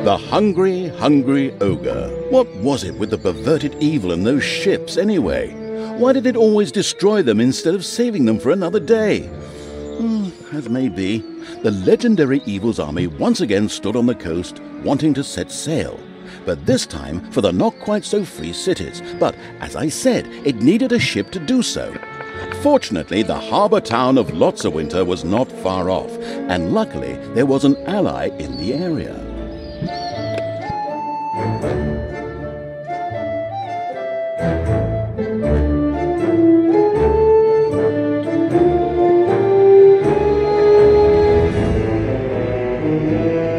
The hungry, hungry ogre. What was it with the perverted evil in those ships, anyway? Why did it always destroy them instead of saving them for another day? As may be, the legendary evil's army once again stood on the coast, wanting to set sail. But this time for the not-quite-so-free cities. But, as I said, it needed a ship to do so. Fortunately, the harbour town of Lotsawinter was not far off, and luckily there was an ally in the area.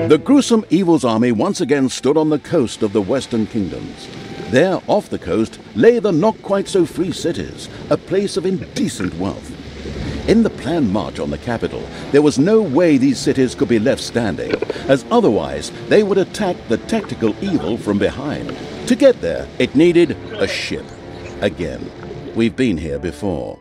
The gruesome evil's army once again stood on the coast of the Western Kingdoms. There, off the coast, lay the not-quite-so-free cities, a place of indecent wealth. In the planned march on the capital, there was no way these cities could be left standing, as otherwise they would attack the tactical evil from behind. To get there, it needed a ship. Again, we've been here before.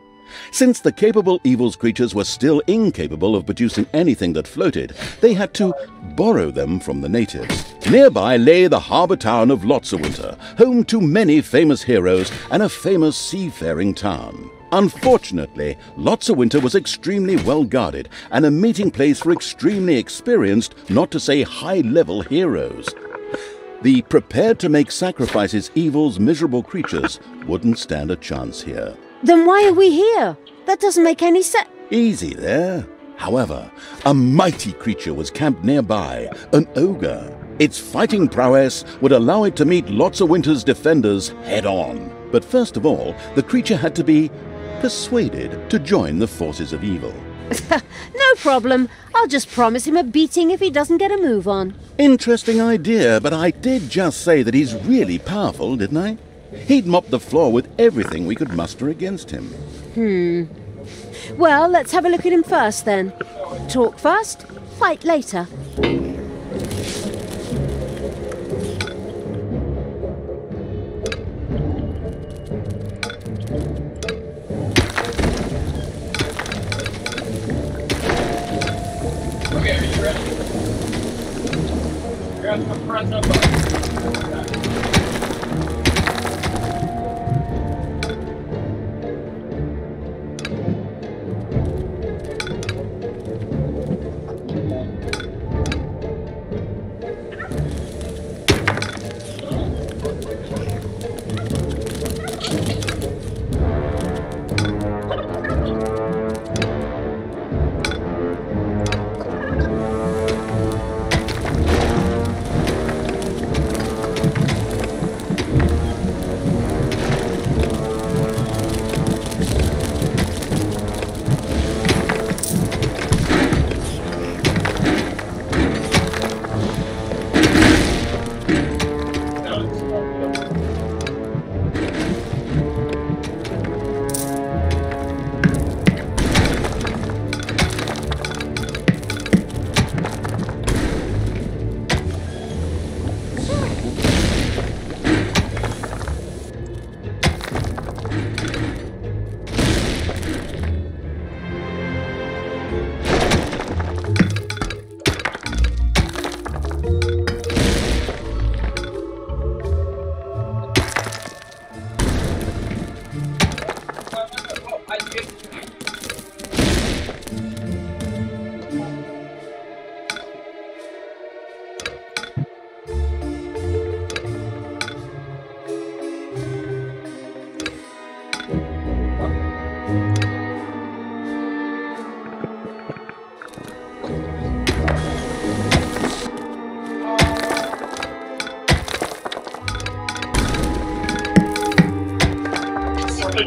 Since the capable evil's creatures were still incapable of producing anything that floated, they had to borrow them from the natives. Nearby lay the harbour town of Lotsawinter, home to many famous heroes and a famous seafaring town. Unfortunately, Lotsawinter was extremely well guarded and a meeting place for extremely experienced, not to say high-level heroes. The prepared-to-make-sacrifices evil's miserable creatures wouldn't stand a chance here. Then why are we here? That doesn't make any sense. Easy there. However, a mighty creature was camped nearby, an ogre. Its fighting prowess would allow it to meet Lotsawinter's defenders head-on. But first of all, the creature had to be persuaded to join the forces of evil. No problem. I'll just promise him a beating if he doesn't get a move on. Interesting idea, but I did just say that he's really powerful, didn't I? He'd mop the floor with everything we could muster against him. Well, let's have a look at him first, then. Talk first, fight later. Okay, are you ready? You're going to press that button.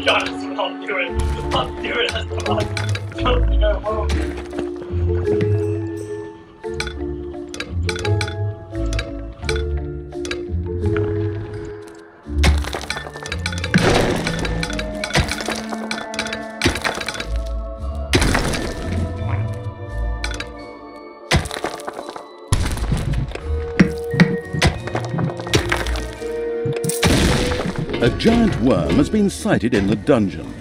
I'll do it. I'll do it. Don't go home. A giant worm has been sighted in the dungeon.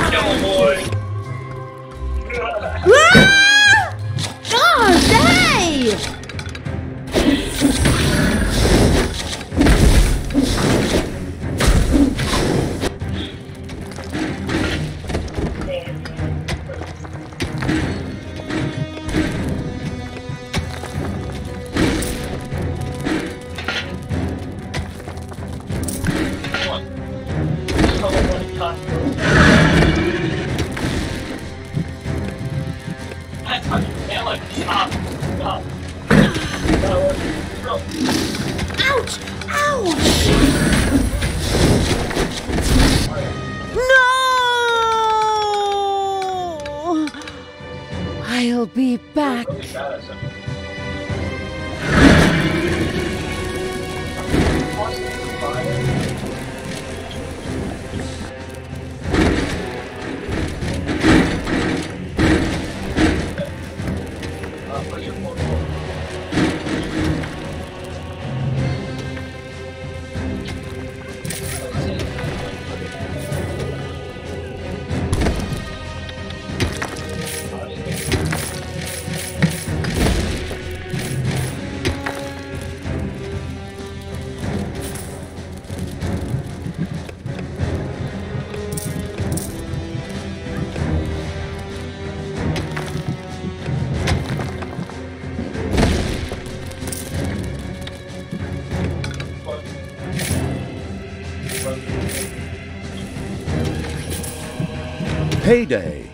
Kill him, boy. Ouch! Ouch! No! I'll be back. Payday.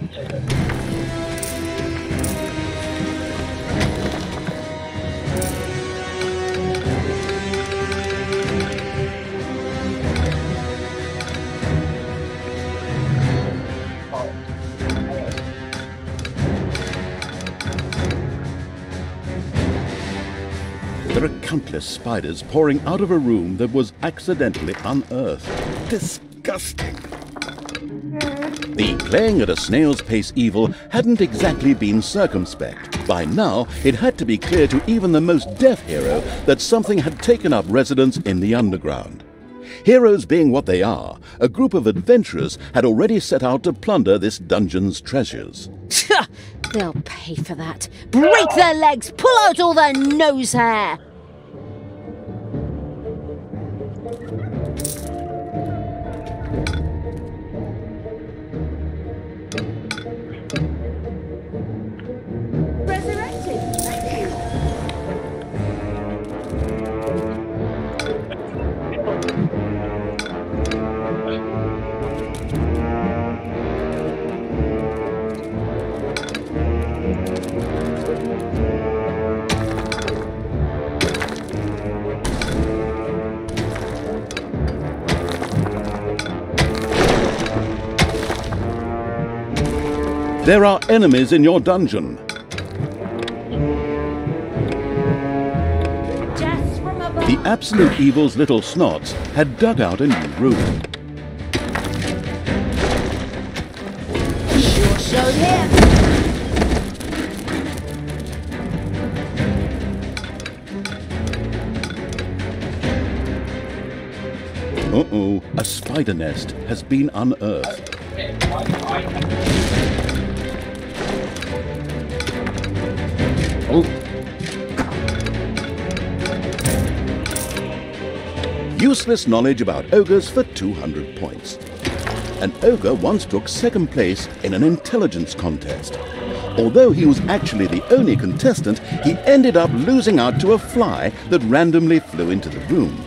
There are countless spiders pouring out of a room that was accidentally unearthed. Disgusting. The playing at a snail's pace evil hadn't exactly been circumspect. By now, it had to be clear to even the most deaf hero that something had taken up residence in the underground. Heroes being what they are, a group of adventurers had already set out to plunder this dungeon's treasures. They'll pay for that. Break their legs, pull out all their nose hair. There are enemies in your dungeon. The Absolute Evil's little snots had dug out a new room. Sure showed him. Uh-oh, a spider nest has been unearthed. Oh. Useless knowledge about ogres for 200 points. An ogre once took second place in an intelligence contest. Although he was actually the only contestant, he ended up losing out to a fly that randomly flew into the room.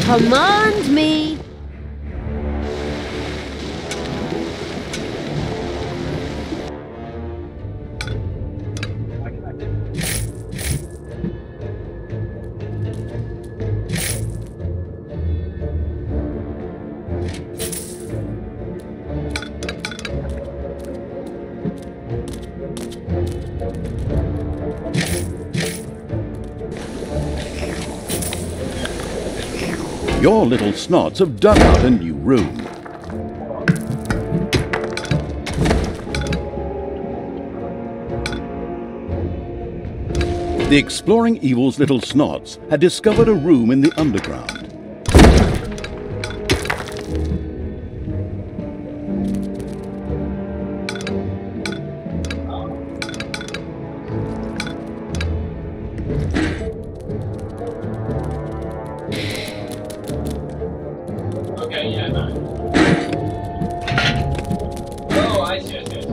Command me! Your little snots have dug out a new room. The exploring evil's little snots had discovered a room in the underground. Okay, yeah, no. Oh, I see, I see, I see.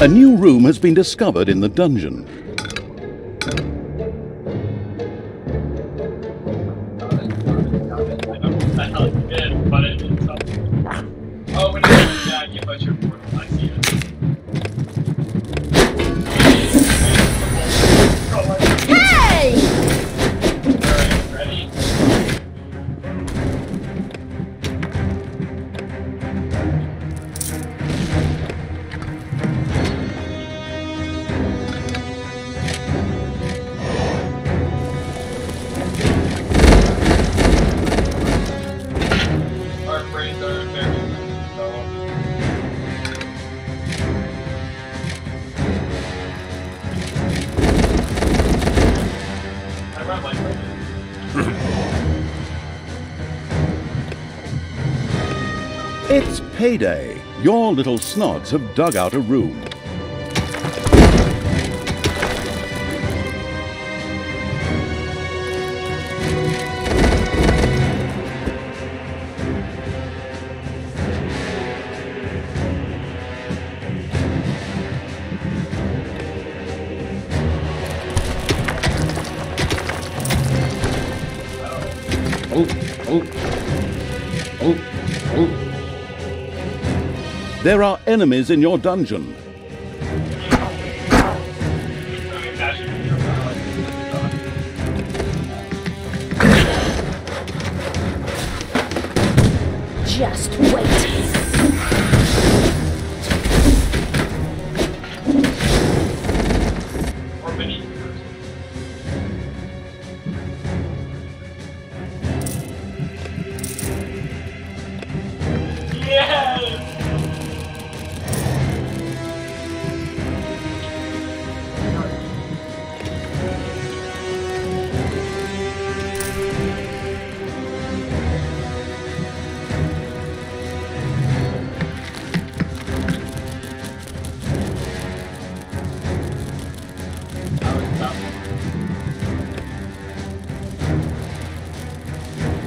A new room has been discovered in the dungeon. Oh, when it's yeah, you put your portal. I see it. Hey! Alright, ready? Our brains are very I run my brain. It's payday. Your little snots have dug out a room. There are enemies in your dungeon. Just wait. Or mini. Yes!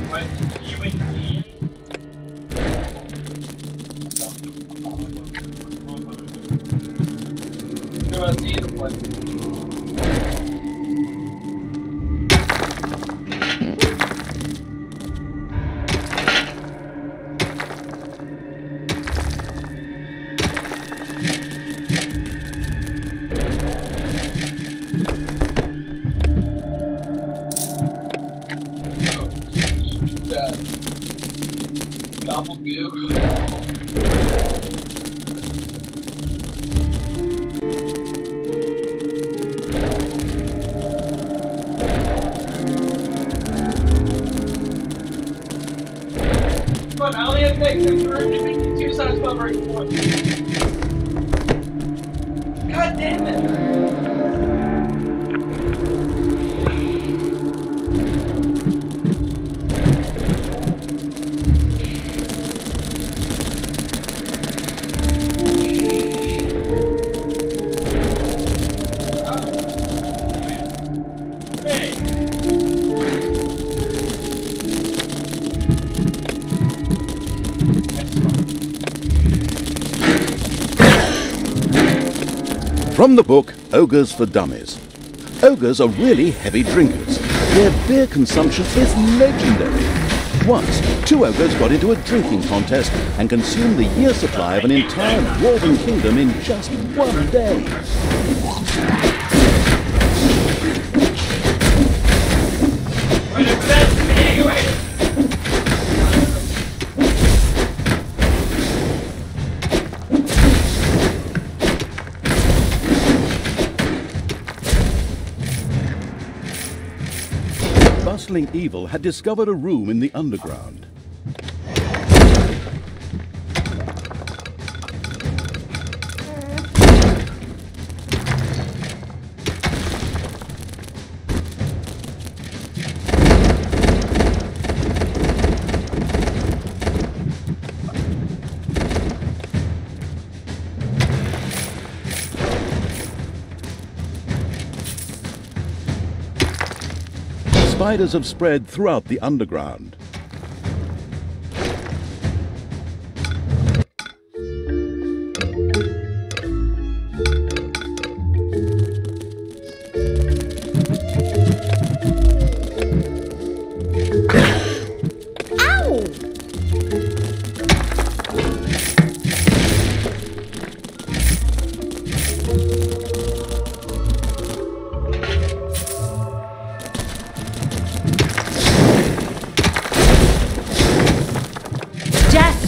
What you and me? Do I see the play? Double goo. Come on, I only have next 2 sides 12 right before. God damn it! From the book Ogres for Dummies. Ogres are really heavy drinkers. Their beer consumption is legendary. Once, Two ogres got into a drinking contest and consumed the year supply of an entire dwarven kingdom in just one day. Bustling Evil had discovered a room in the underground. Spiders have spread throughout the underground.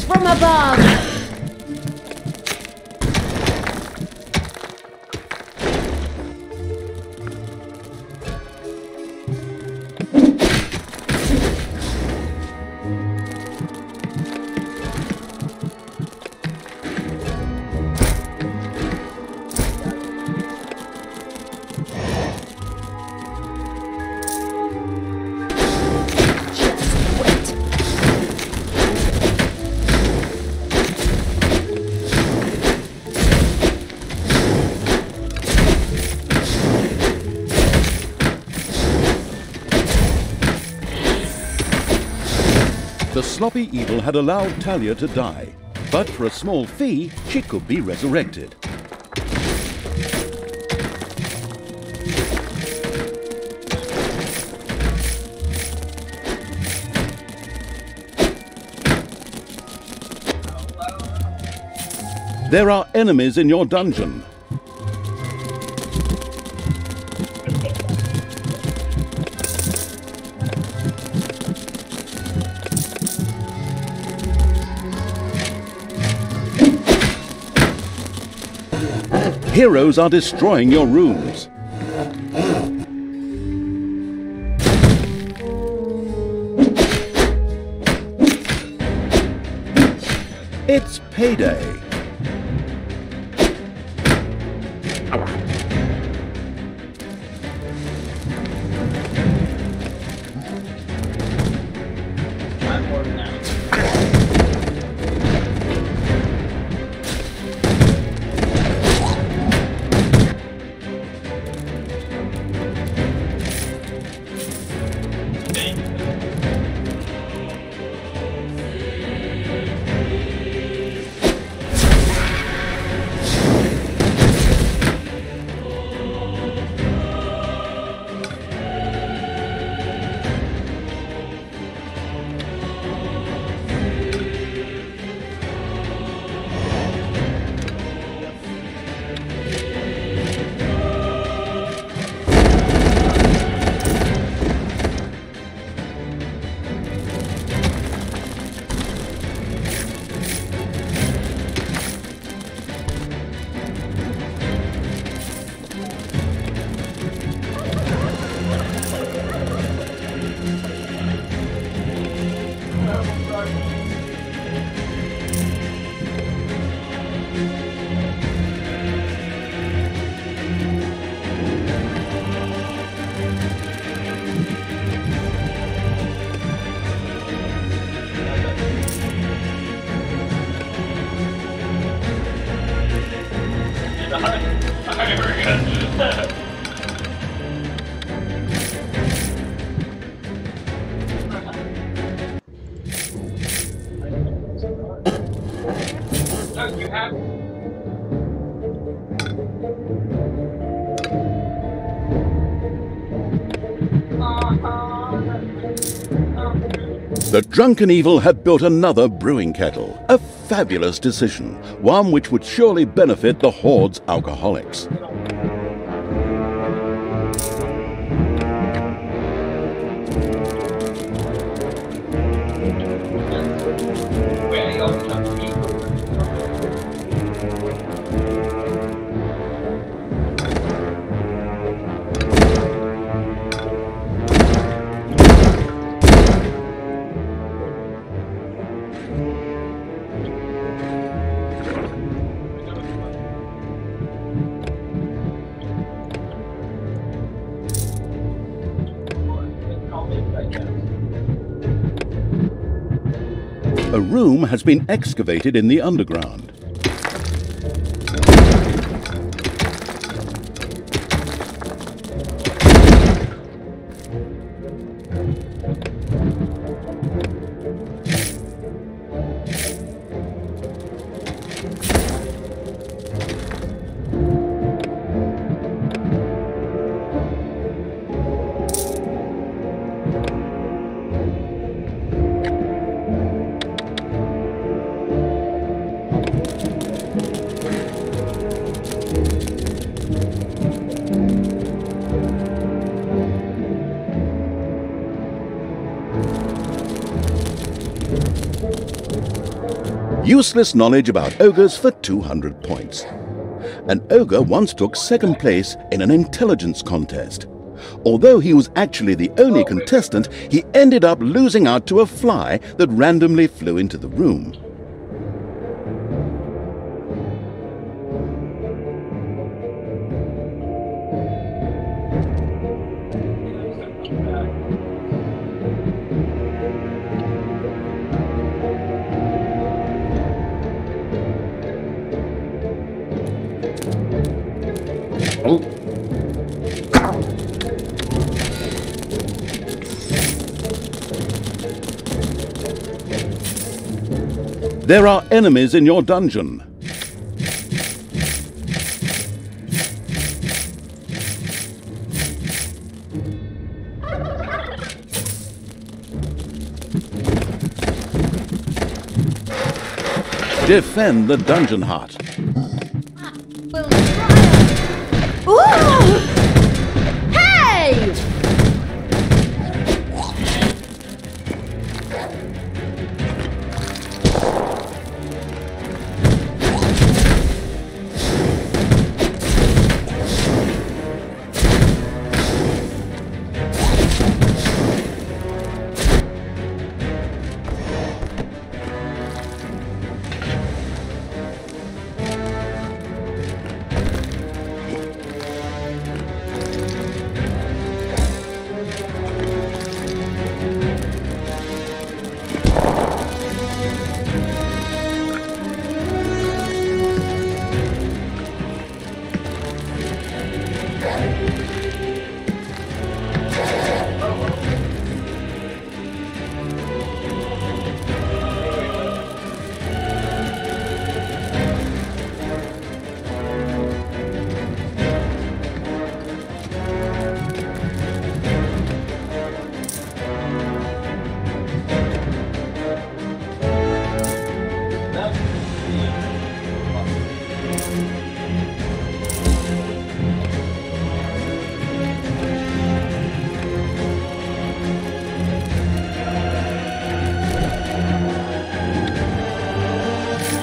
From above! The sloppy evil had allowed Talia to die, but for a small fee, she could be resurrected. There are enemies in your dungeon. Heroes are destroying your rooms. It's payday. The drunken evil had built another brewing kettle, a fabulous decision, one which would surely benefit the Horde's alcoholics. A room has been excavated in the underground. Useless knowledge about ogres for 200 points. An ogre once took second place in an intelligence contest. Although he was actually the only contestant, he ended up losing out to a fly that randomly flew into the room. There are enemies in your dungeon. Defend the dungeon hut. Ooh! Hey!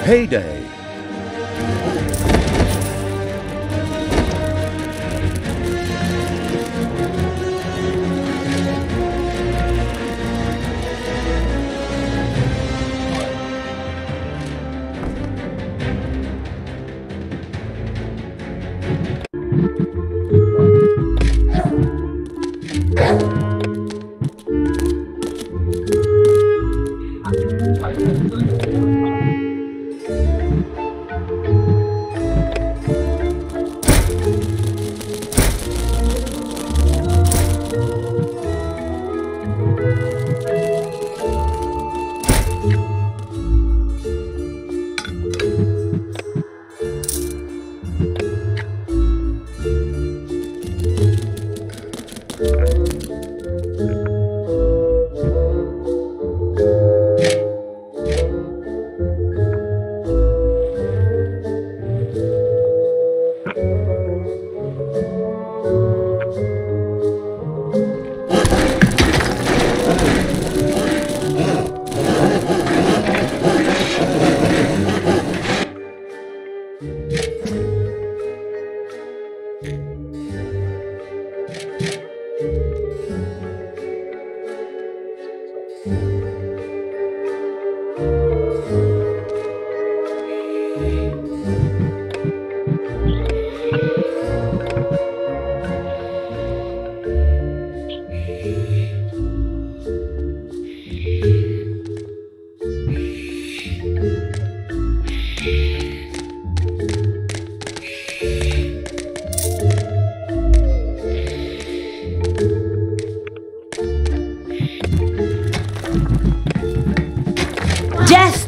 Payday.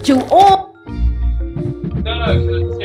to all. No, it's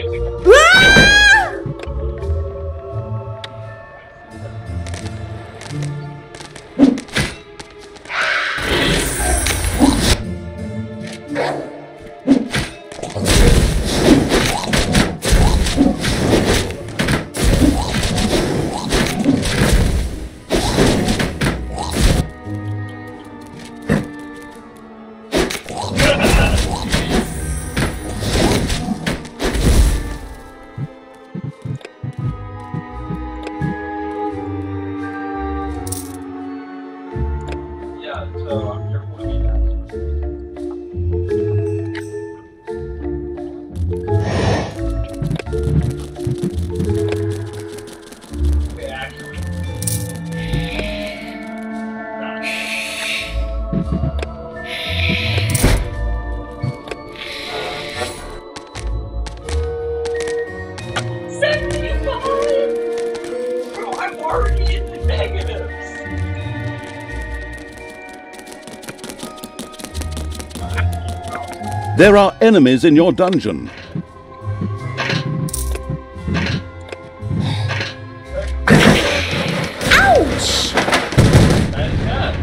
so I'm careful to be okay, actually. Bro, I'm already in the negatives. There are enemies in your dungeon. Ouch! That is bad.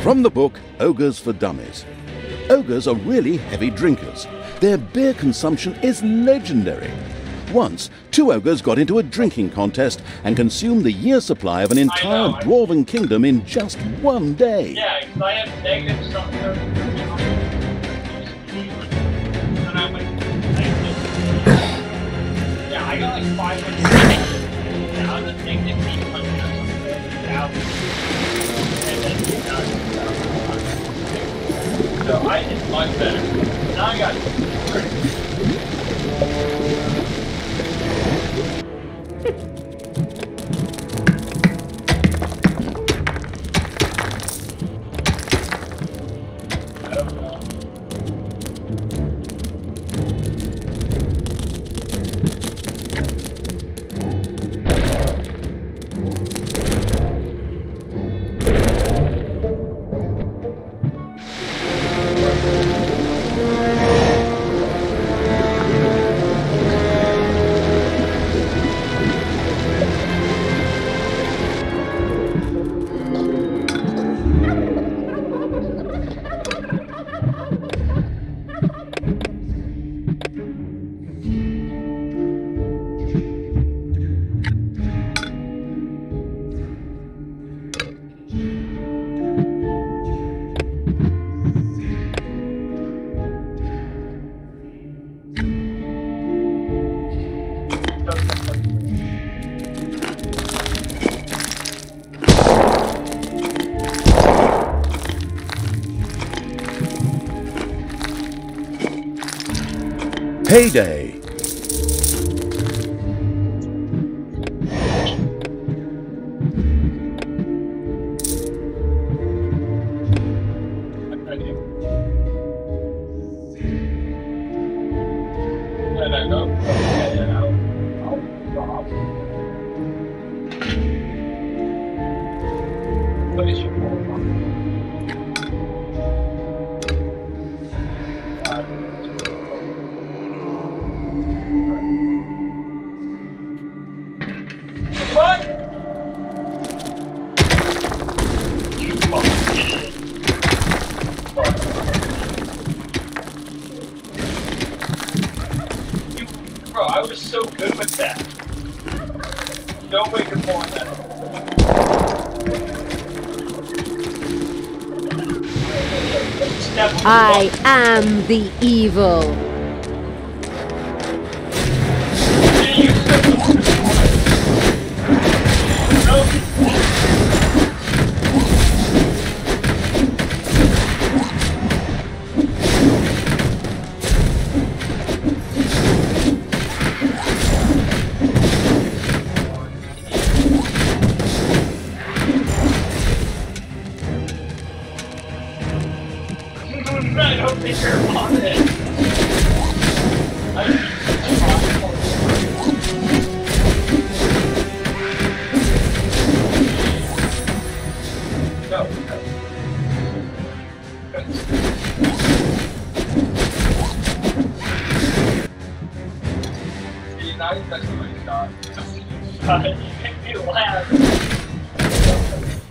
From the book Ogres for Dummies. Ogres are really heavy drinkers. Their beer consumption is legendary. Once, 2 ogres got into a drinking contest and consumed the year's supply of an entire dwarven kingdom in just one day. Yeah, because I have negative something. And I'm like, yeah, I got like 500. Yeah, I was a negative 800 or something. And then 2,000. So I did much better. Now I got 3. Payday. Bro, I was so good with that. No way to pull on that. I am the evil. I don't think you're on it. Go.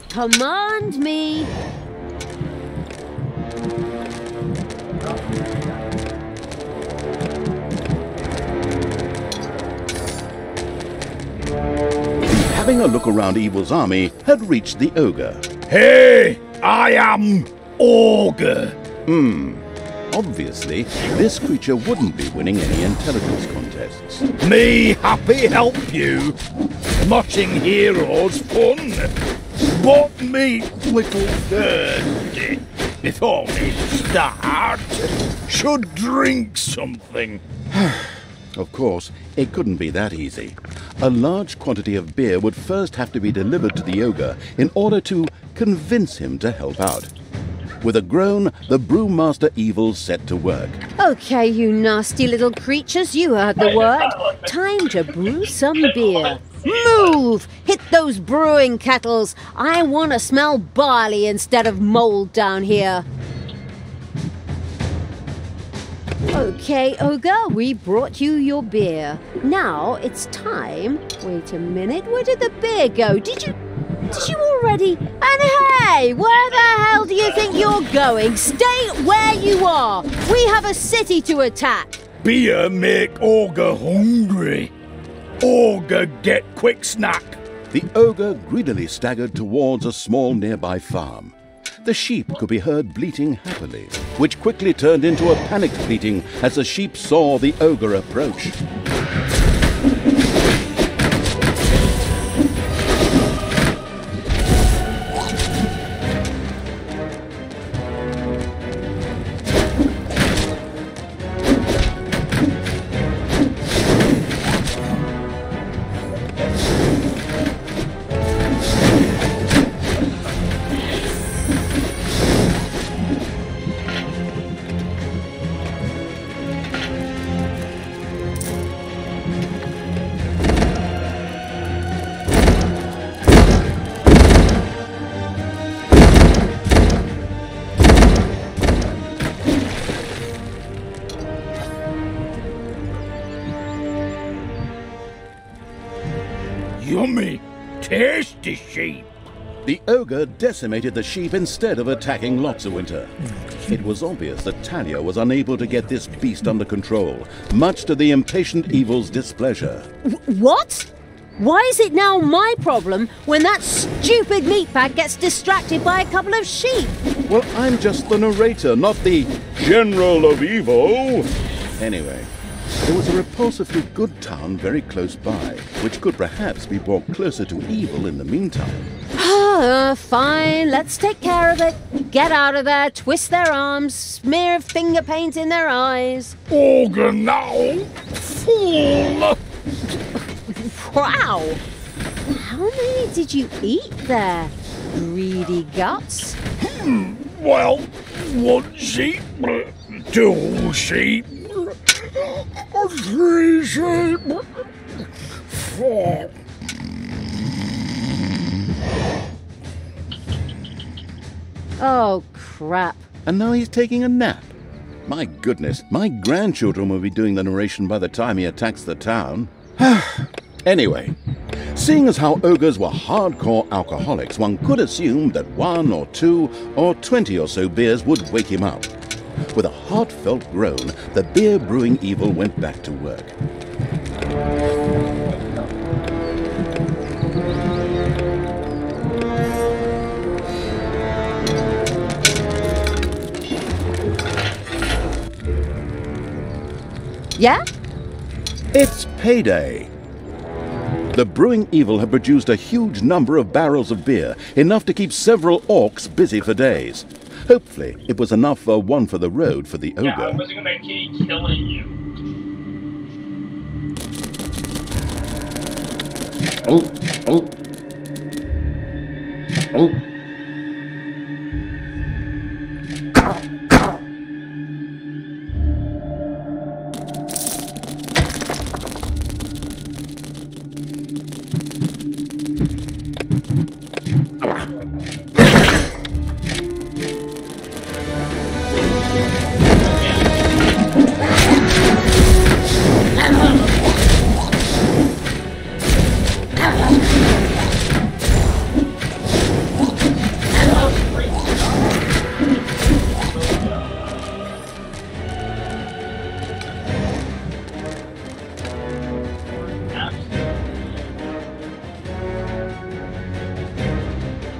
Command me. Having a look around Evil's army had reached the Ogre. Hey, I am Ogre. Obviously, this creature wouldn't be winning any intelligence contests. Me happy help you. Smashing heroes fun. But me little thirsty. Before we start, should drink something. Of course, it couldn't be that easy. A large quantity of beer would first have to be delivered to the Ogre in order to convince him to help out. With a groan, the Brewmaster Evil set to work. Okay, you nasty little creatures, you heard the word. Time to brew some beer. Move! Hit those brewing kettles. I want to smell barley instead of mold down here. Okay, Ogre, we brought you your beer. Now it's time. Wait a minute, where did the beer go? Did you already? And hey, where the hell do you think you're going? Stay where you are. We have a city to attack. Beer make Ogre hungry. Ogre get quick snack. The Ogre greedily staggered towards a small nearby farm. The sheep could be heard bleating happily, which quickly turned into a panicked bleating as the sheep saw the Ogre approach. Yummy, tasty sheep. The Ogre decimated the sheep instead of attacking Lotsawinter. It was obvious that Talia was unable to get this beast under control, much to the impatient Evil's displeasure. What? Why is it now my problem when that stupid meatbag gets distracted by a couple of sheep? Well, I'm just the narrator, not the General of Evil. Anyway, there was a repulsively good town very close by, which could perhaps be brought closer to Evil in the meantime. Fine, let's take care of it. Get out of there, twist their arms, smear finger paint in their eyes. Ogre now, fool. Wow! How many did you eat there, greedy guts? Well, 1 sheep, 2 sheep, 3 sheep, 4. Oh, crap. And now he's taking a nap. My goodness, my grandchildren will be doing the narration by the time he attacks the town. Anyway, seeing as how ogres were hardcore alcoholics, one could assume that 1 or 2 or 20 or so beers would wake him up. With a heartfelt groan, the beer brewing Evil went back to work. Yeah? It's payday. The brewing evil had produced a huge number of barrels of beer, enough to keep several orcs busy for days. Hopefully, it was enough for one for the road for the ogre. Yeah, I wasn't gonna keep killing you.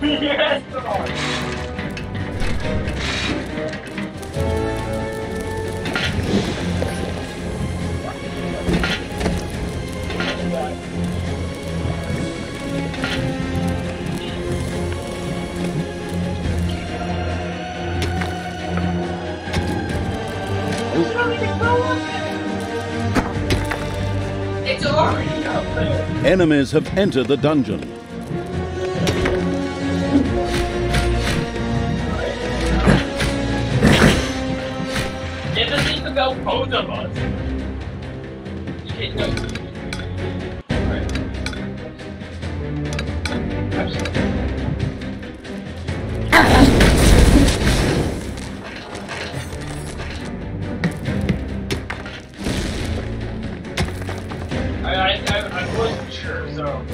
Yes, Lord. It's already out there. Enemies have entered the dungeon. It doesn't even about both of us. Okay, no. Alright. I wasn't sure, so.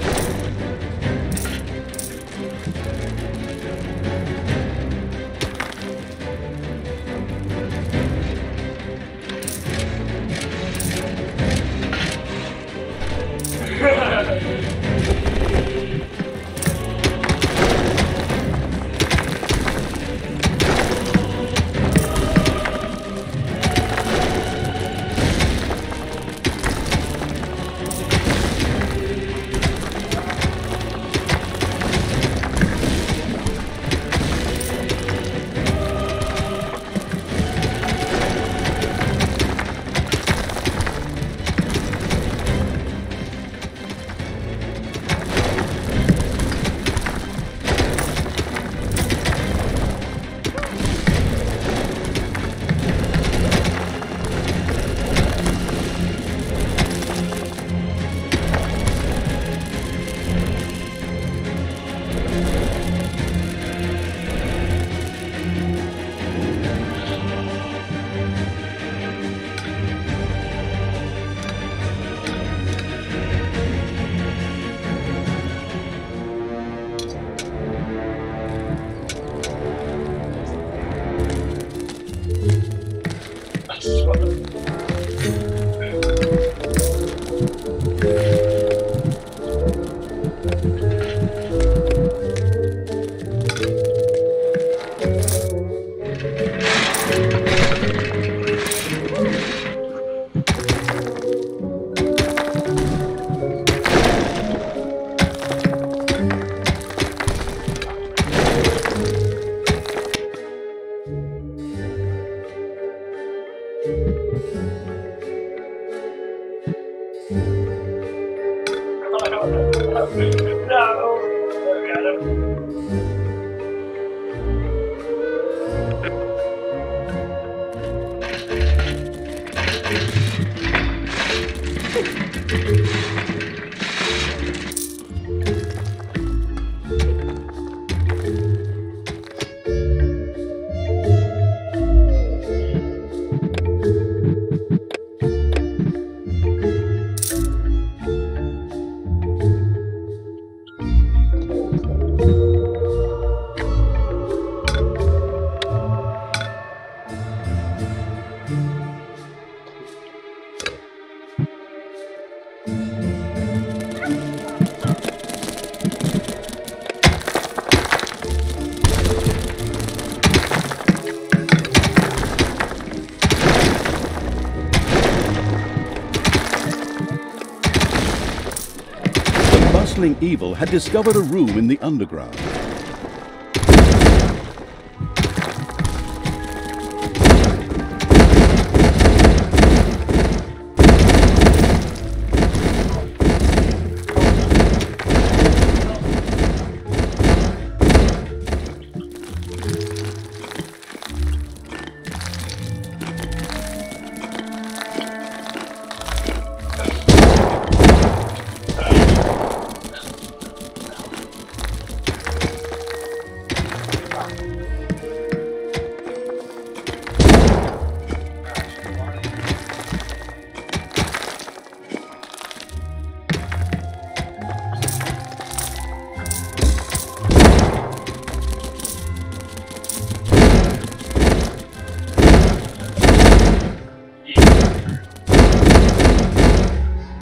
battling evil had discovered a room in the underground.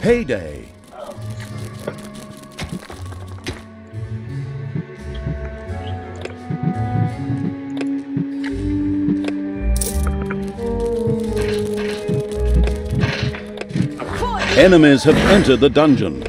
Payday! Enemies have entered the dungeon.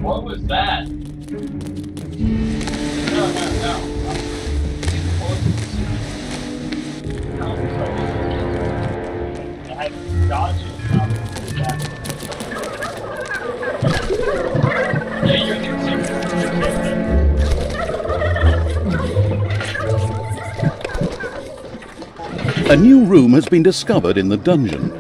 What was that? No. I had to dodge it. Yeah, you're A new room has been discovered in the dungeon.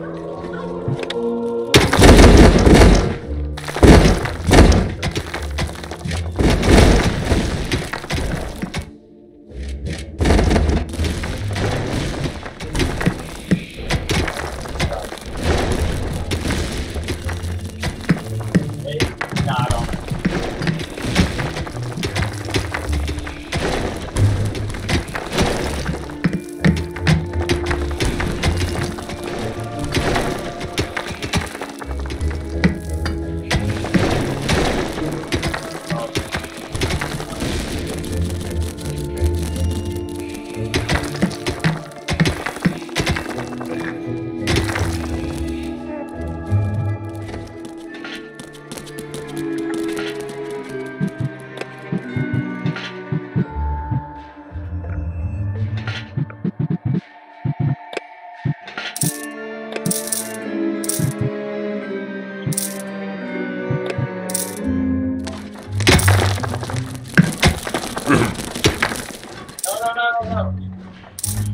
No.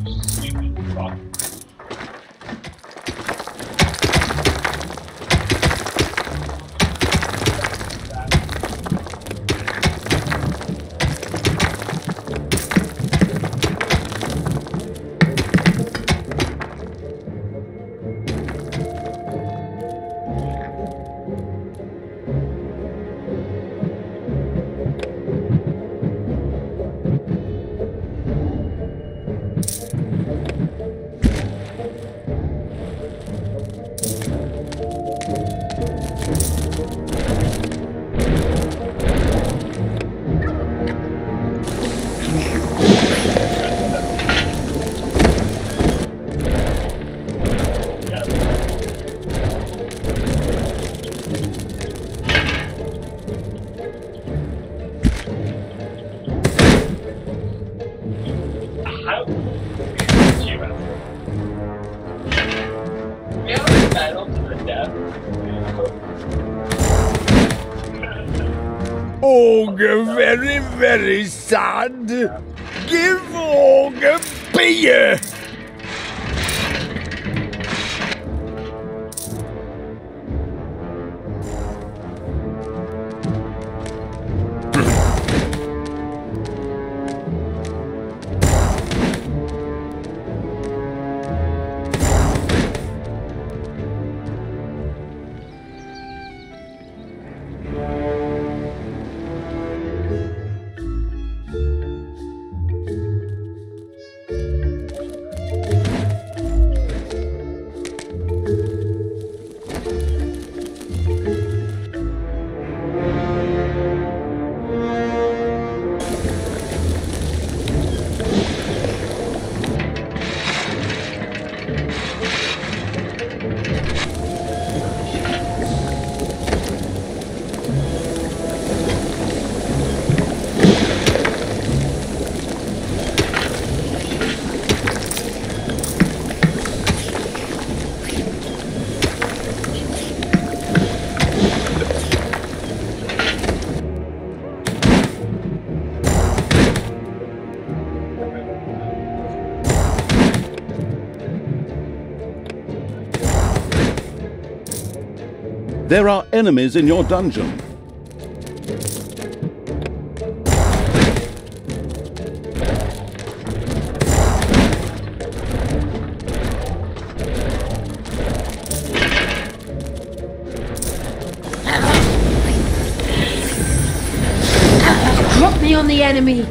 Stupid fuck. Ogre very, very sad. Give Ogre beer. There are enemies in your dungeon. Drop me on the enemy!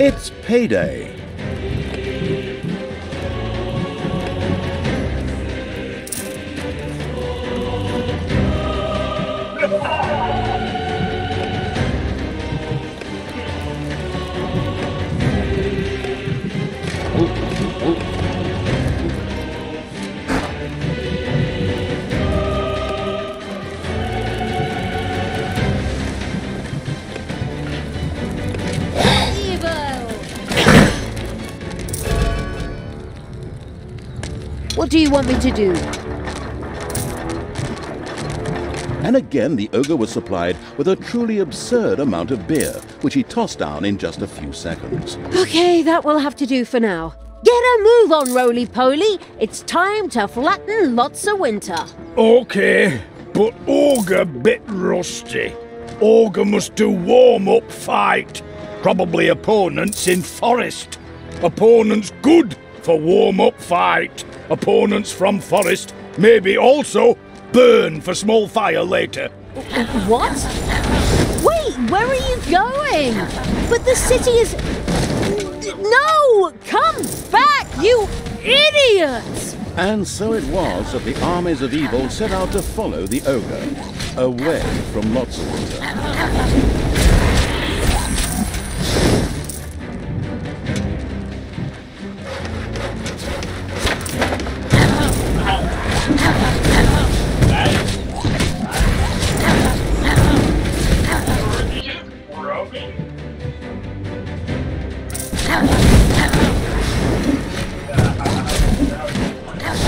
It's payday. What do you want me to do? And again the ogre was supplied with a truly absurd amount of beer, which he tossed down in just a few seconds. Okay, that will have to do for now. Get a move on, roly-poly. It's time to flatten Lotsawinter. Okay, but Ogre bit rusty. Ogre must do warm-up fight. Probably opponents in forest. Opponents good for warm-up fight. Opponents from forest maybe also burn for small fire later. What? Wait, where are you going? But the city is... No! Come back, you idiots! And so it was that the armies of evil set out to follow the ogre, away from Lotsawinter.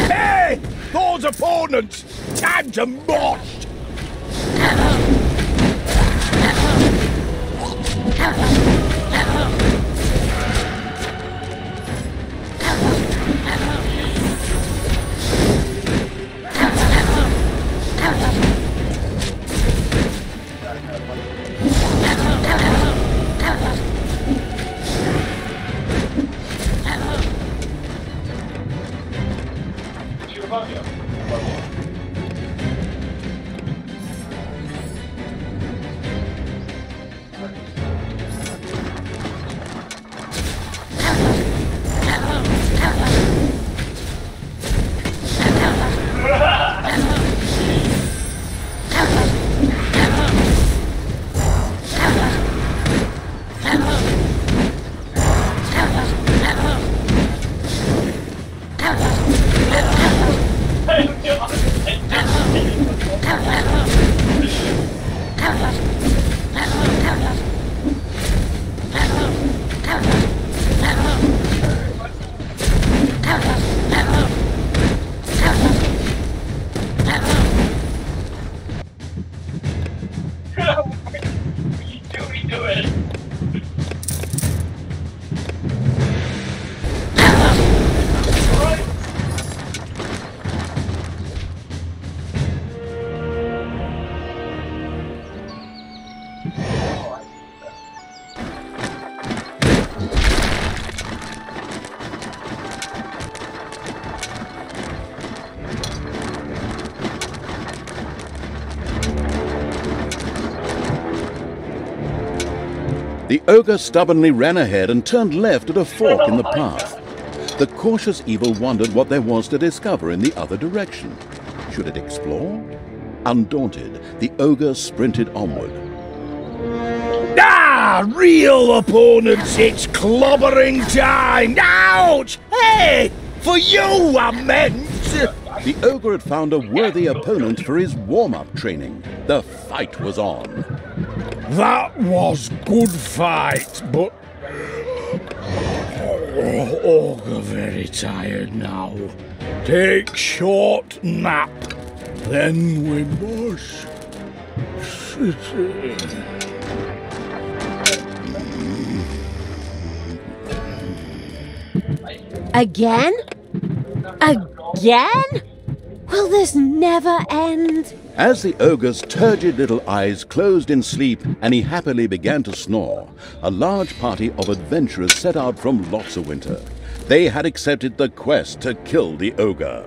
Hey! Those opponents! Time to mosh! The ogre stubbornly ran ahead and turned left at a fork in the path. The cautious evil wondered what there was to discover in the other direction. Should it explore? Undaunted, the ogre sprinted onward. Ah! Real opponents, it's clobbering time! Ouch! Hey! For you, I meant! The ogre had found a worthy opponent for his warm-up training. The fight was on. That was good fight, but Ogre very tired now. Take short nap, then we must. Again? Again? Will this never end? As the ogre's turgid little eyes closed in sleep and he happily began to snore, a large party of adventurers set out from Lotsawinter. They had accepted the quest to kill the ogre.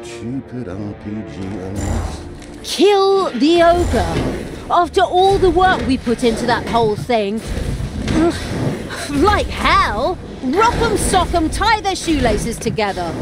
Stupid RPG elements. Kill the ogre? After all the work we put into that whole thing? Ugh, like hell! Rock 'em, sock 'em, tie their shoelaces together.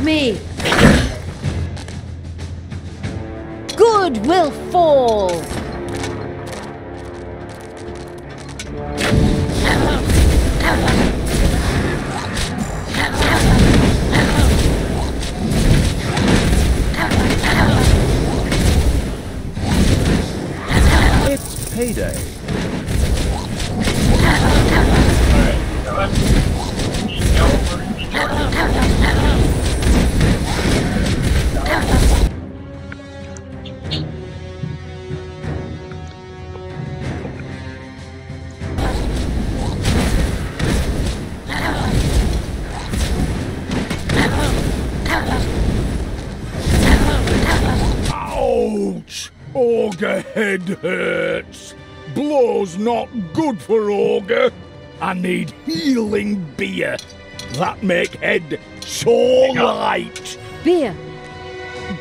Me. Good will fall. It's payday. Ouch! Ogre head hurts. Blow's not good for Ogre. I need healing beer. That make head so light. Beer.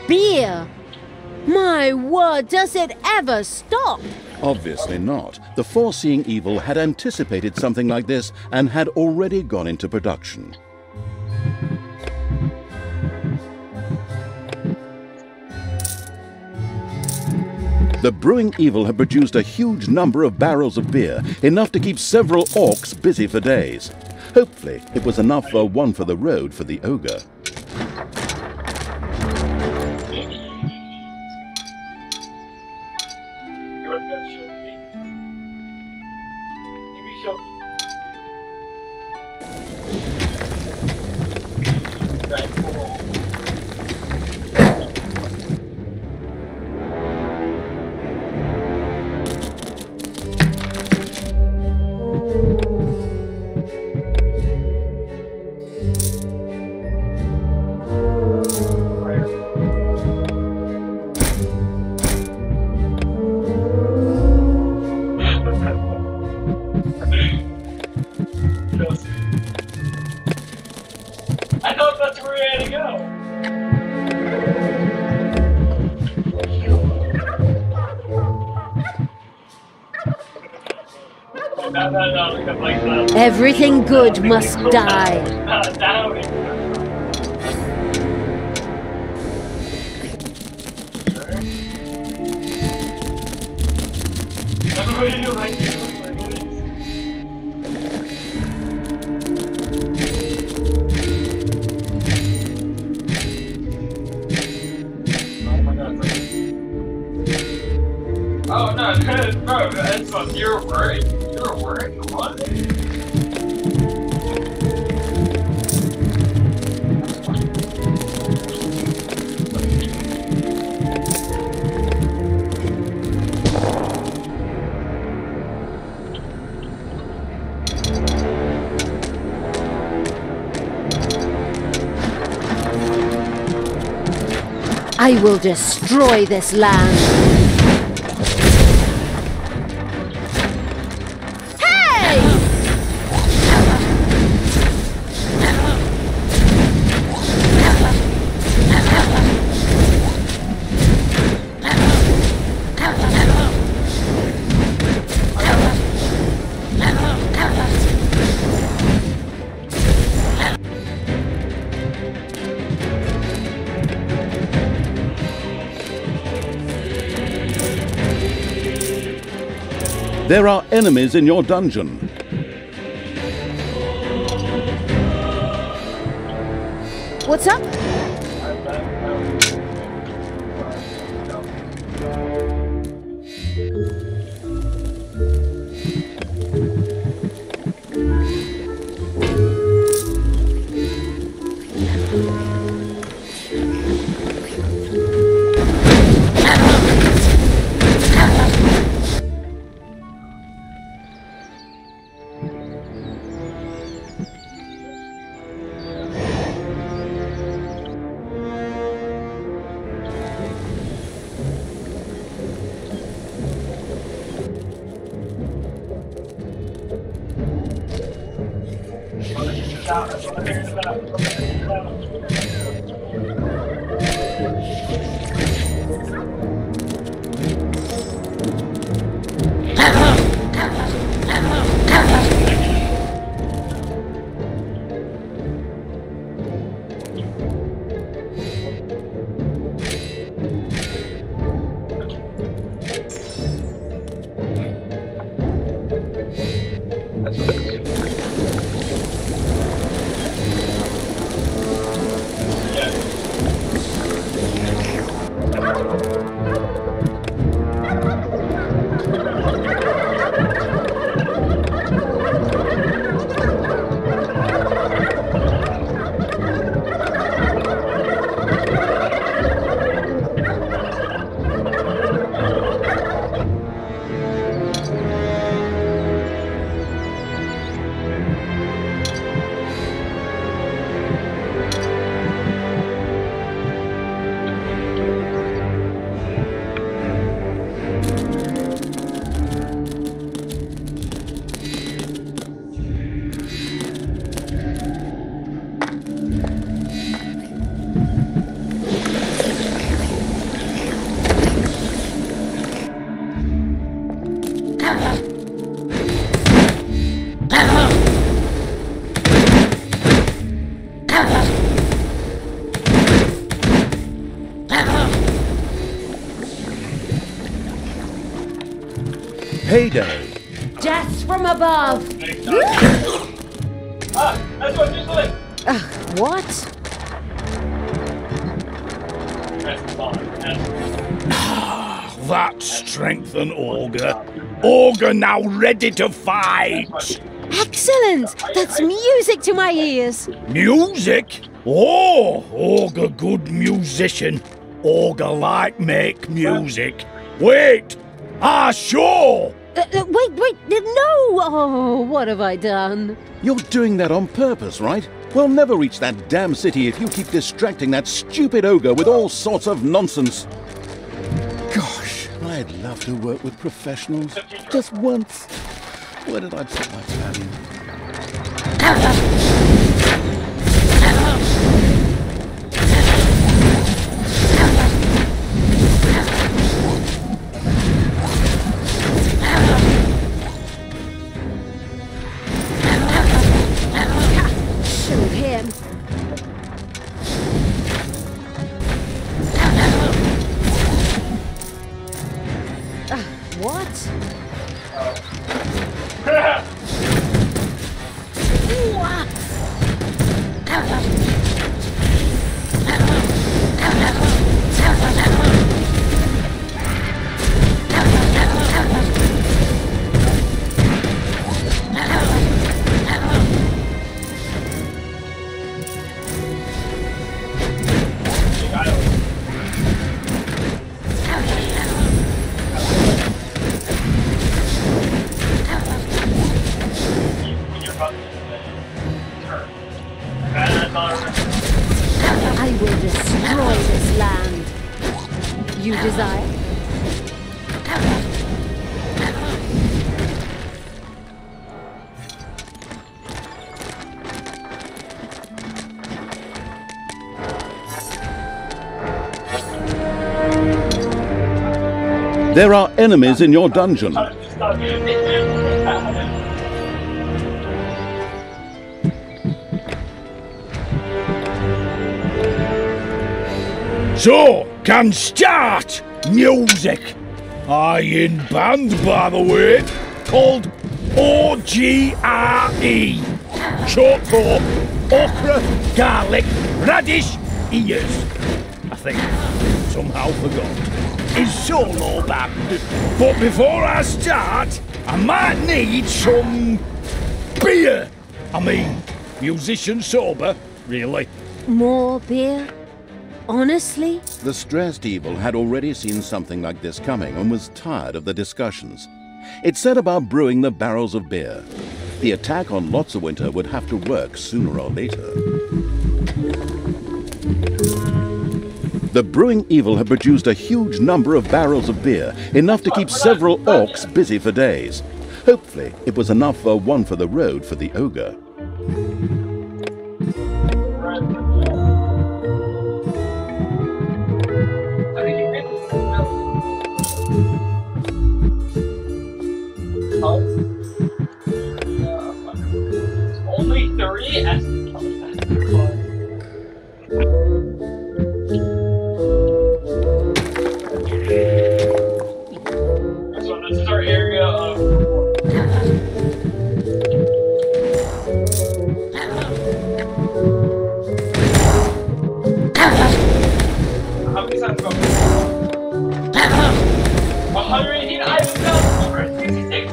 Beer. My word, does it ever stop? Obviously not. The foreseeing evil had anticipated something like this and had already gone into production. The brewing evil had produced a huge number of barrels of beer, enough to keep several orcs busy for days. Hopefully, it was enough for one for the road for the ogre. I thought that's where we had to go. No, Everything good must die. Oh no, bro, that's what you're worried. You're worried? What? I will destroy this land. There are enemies in your dungeon. What's up? Payday. Death from above. That's what you're doing. What? That strengthened Ogre. Ogre now ready to fight. Excellent! That's music to my ears. Music? Oh, Ogre good musician. Ogre like make music. Wait! Sure! Wait, no! Oh, what have I done? You're doing that on purpose, right? We'll never reach that damn city if you keep distracting that stupid ogre with all sorts of nonsense. Gosh, I'd love to work with professionals. Just once. Where did I put my value? Shoot him. What? I will destroy this land. You desire? There are enemies in your dungeon. So, can start music. I in band, by the way. called OGRE. Short for okra, garlic, radish, ears. I think somehow forgot. It's solo band. But before I start, I might need some beer. I mean, musician sober, really. More beer? Honestly? The stressed evil had already seen something like this coming and was tired of the discussions. It set about brewing the barrels of beer. The attack on Lotsawinter would have to work sooner or later. The brewing evil had produced a huge number of barrels of beer, enough to keep several orcs busy for days. Hopefully, it was enough for one for the road for the ogre. Only 30? So this is our area of how many times go? 118 items now, 66.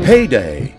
Payday!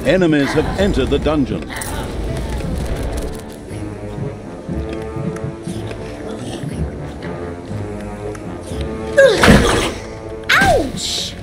Enemies have entered the dungeon. Ouch!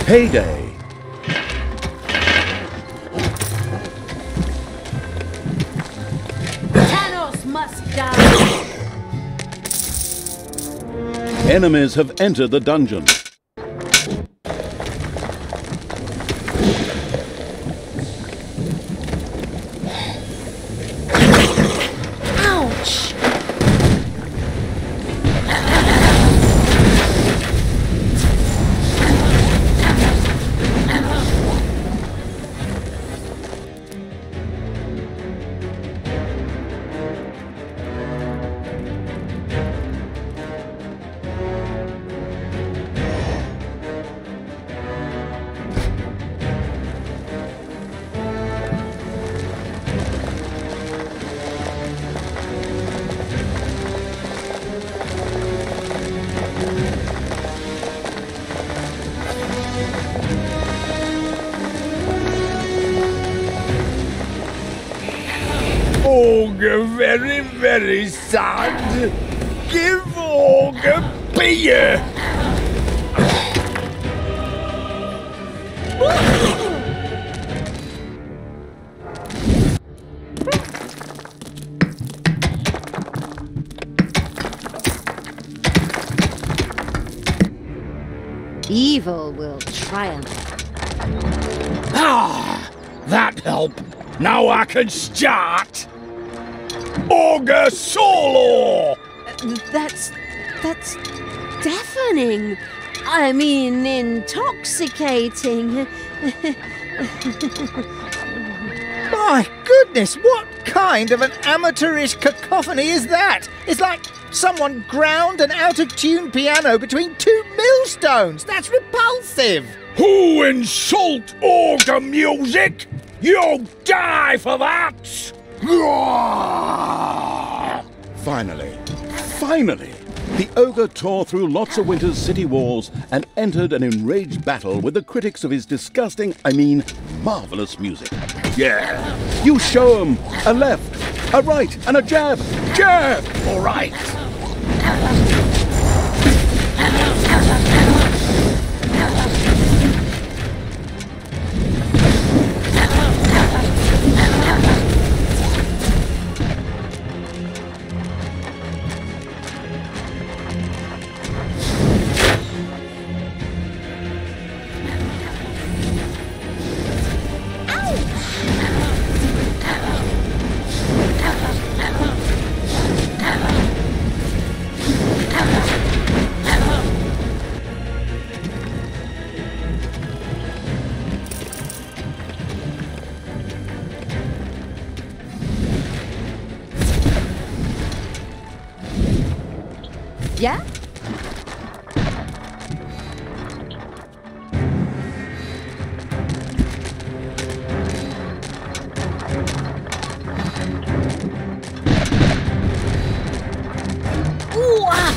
Payday! Thanos must die! Enemies have entered the dungeon. Ouch! Ogre very, very sad. Give Ogre beer. Evil will triumph. Ah, that helped. Now I can start. Ogre solo. That's deafening. I mean, intoxicating. My goodness, what kind of an amateurish cacophony is that? It's like someone ground an out-of-tune piano between two millstones. That's repulsive. Who insult ogre music? You'll die for that! Finally, the ogre tore through Lotsawinter's city walls and entered an enraged battle with the critics of his disgusting, marvelous music. Yeah! You show 'em! A left, a right, and a jab! Jab! All right! Yeah? Ooh, ah.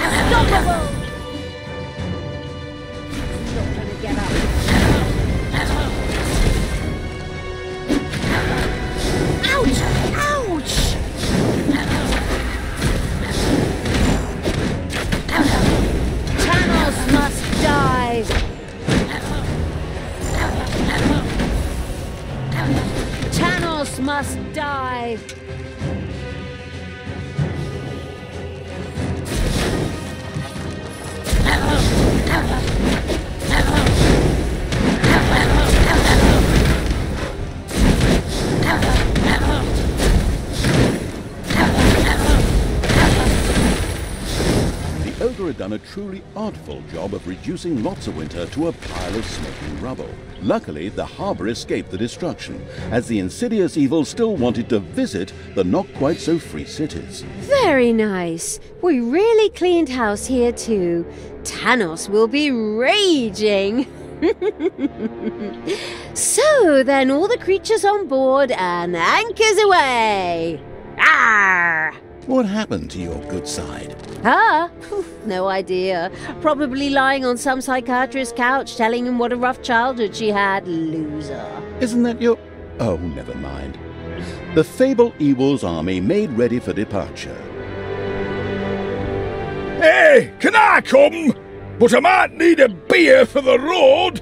Unstoppable! Not gonna get up. Ouch! Ouch! Thanos must die! Thanos must die! The ogre had done a truly artful job of reducing Lotsawinter to a pile of smoking rubble. Luckily, the harbour escaped the destruction, as the insidious evil still wanted to visit the not-quite-so-free cities. Very nice. We really cleaned house here too. Thanos will be raging. So then all the creatures on board and anchors away. Arr! What happened to your good side? Ah, no idea. Probably lying on some psychiatrist's couch telling him what a rough childhood she had. Loser. Isn't that your... Oh, never mind. The Fable Evil's army made ready for departure. Hey, can I come? But I might need a beer for the road.